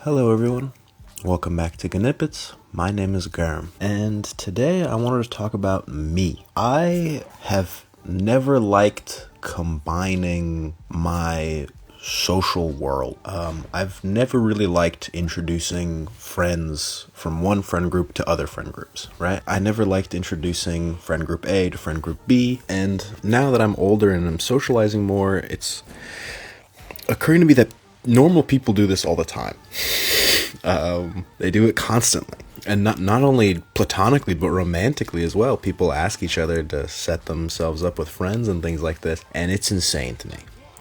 Hello everyone, welcome back to Gnippets. My name is Germ, and today I wanted to talk about me. I have never liked combining my social world. I've never really liked introducing friends from one friend group to other friend groups, right? I never liked introducing friend group A to friend group B, and now that I'm older and I'm socializing more, it's occurring to me that normal people do this all the time. They do it constantly. And not only platonically, but romantically as well. People ask each other to set themselves up with friends and things like this. And it's insane to me.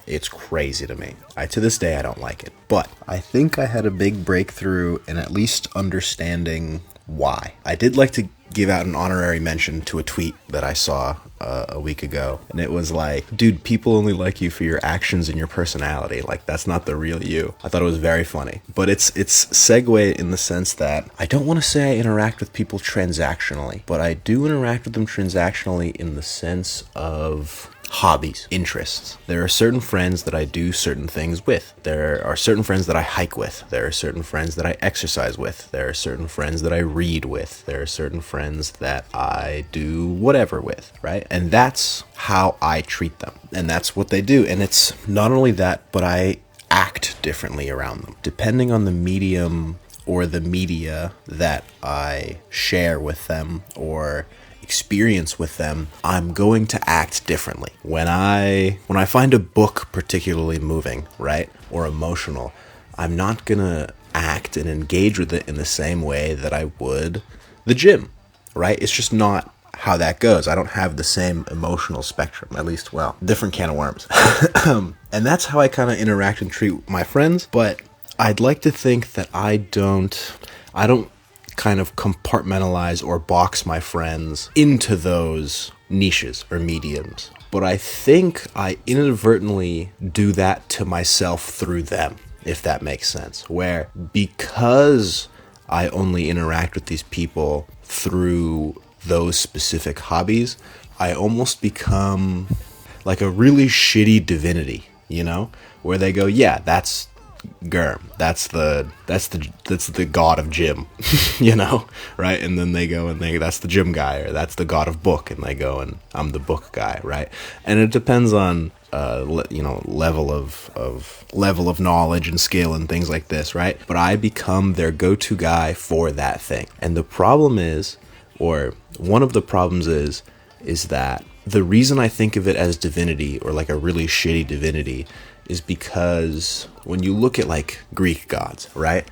It's crazy to me. To this day, I don't like it. But I think I had a big breakthrough in at least understanding why. I did like to give out an honorary mention to a tweet that I saw a week ago. And it was like, dude, people only like you for your actions and your personality. Like, that's not the real you. I thought it was very funny. But it's segue in the sense that I don't want to say I interact with people transactionally, but I do interact with them transactionally in the sense of hobbies, interests. There are certain friends that I do certain things with. There are certain friends that I hike with. There are certain friends that I exercise with. There are certain friends that I read with. There are certain friends that I do whatever with, right? And that's how I treat them. And that's what they do. And it's not only that, but I act differently around them. Depending on the medium or the media that I share with them or experience with them, I'm going to act differently. When I find a book particularly moving, right, or emotional, I'm not gonna act and engage with it in the same way that I would the gym, right? It's just not how that goes. I don't have the same emotional spectrum, at least, well, different can of worms. And that's how I kind of interact and treat my friends, but I'd like to think that I don't kind of compartmentalize or box my friends into those niches or mediums. But I think I inadvertently do that to myself through them, if that makes sense. Where because I only interact with these people through those specific hobbies, I almost become like a really shitty divinity, you know? Where they go, yeah, that's Germ, that's the god of gym, you know, right? And then they go and that's the gym guy, or that's the god of book, and they go and I'm the book guy, right? And it depends on level of knowledge and skill and things like this, right? But I become their go-to guy for that thing. And the problem is, or one of the problems is that the reason I think of it as divinity, or like a really shitty divinity, is because when you look at like Greek gods, right?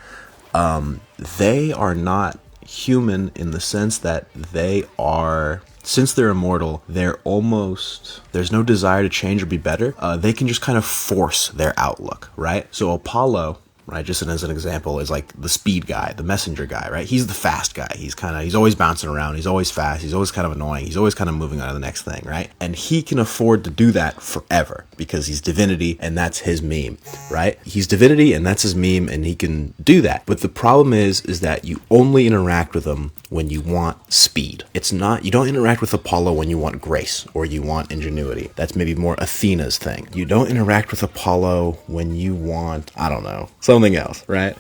They are not human in the sense that they are, since they're immortal, there's no desire to change or be better. They can just kind of force their outlook, right? So Apollo, right, just as an example, is like the speed guy, the messenger guy, right? He's the fast guy. He's always bouncing around. He's always fast. He's always kind of annoying. He's always kind of moving on to the next thing, right? And he can afford to do that forever because he's divinity and that's his meme, right? He's divinity and that's his meme and he can do that. But the problem is that you only interact with him when you want speed. You don't interact with Apollo when you want grace or you want ingenuity. That's maybe more Athena's thing. You don't interact with Apollo when you want, I don't know, something else, right?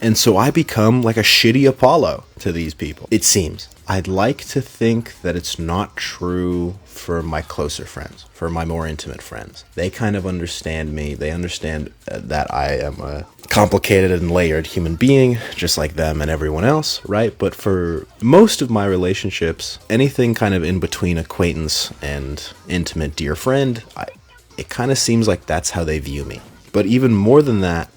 And so I become like a shitty Apollo to these people, it seems. I'd like to think that it's not true for my closer friends, for my more intimate friends. They kind of understand me. They understand that I am a complicated and layered human being, just like them and everyone else, right? But for most of my relationships, anything kind of in between acquaintance and intimate dear friend, it kind of seems like that's how they view me. But even more than that,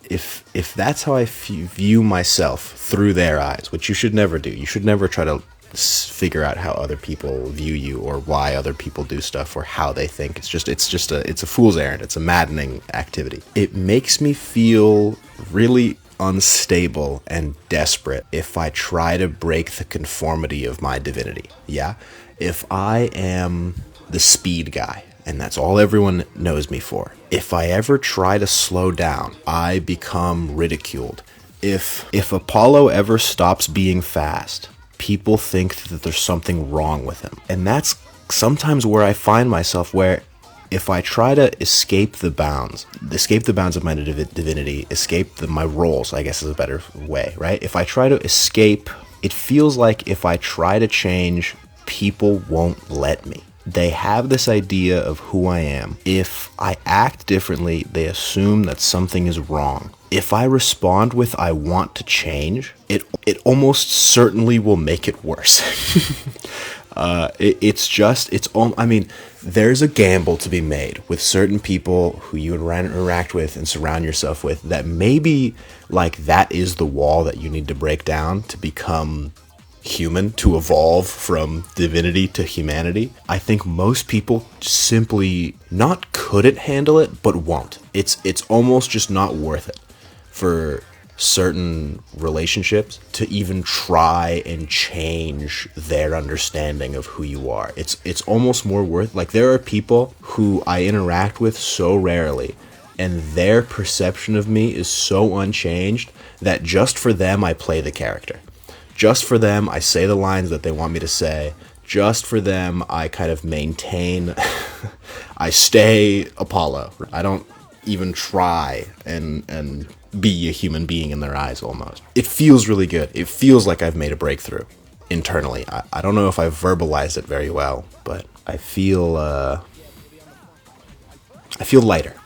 if that's how I view myself through their eyes, which you should never do. You should never try to figure out how other people view you or why other people do stuff or how they think. It's a fool's errand. It's a maddening activity. It makes me feel really unstable and desperate if I try to break the conformity of my divinity. Yeah? If I am the speed guy, and that's all everyone knows me for. If I ever try to slow down, I become ridiculed. If Apollo ever stops being fast, people think that there's something wrong with him. And that's sometimes where I find myself, where if I try to escape the bounds of my divinity, escape my roles, I guess is a better way, right? If I try to escape, it feels like if I try to change, people won't let me. They have this idea of who I am. If I act differently, they assume that something is wrong. If I respond with "I want to change," it almost certainly will make it worse. I mean, there's a gamble to be made with certain people who you interact with and surround yourself with, that maybe like that is the wall that you need to break down to become human, to evolve from divinity to humanity. I think most people simply not couldn't handle it, but won't. It's almost just not worth it for certain relationships to even try and change their understanding of who you are. It's almost more worth, like, there are people who I interact with so rarely, and their perception of me is so unchanged that just for them I play the character. Just for them I say the lines that they want me to say. Just for them I kind of maintain I stay Apollo. I don't even try and be a human being in their eyes almost. It feels really good. It feels like I've made a breakthrough internally. I don't know if I've verbalized it very well, but I feel lighter.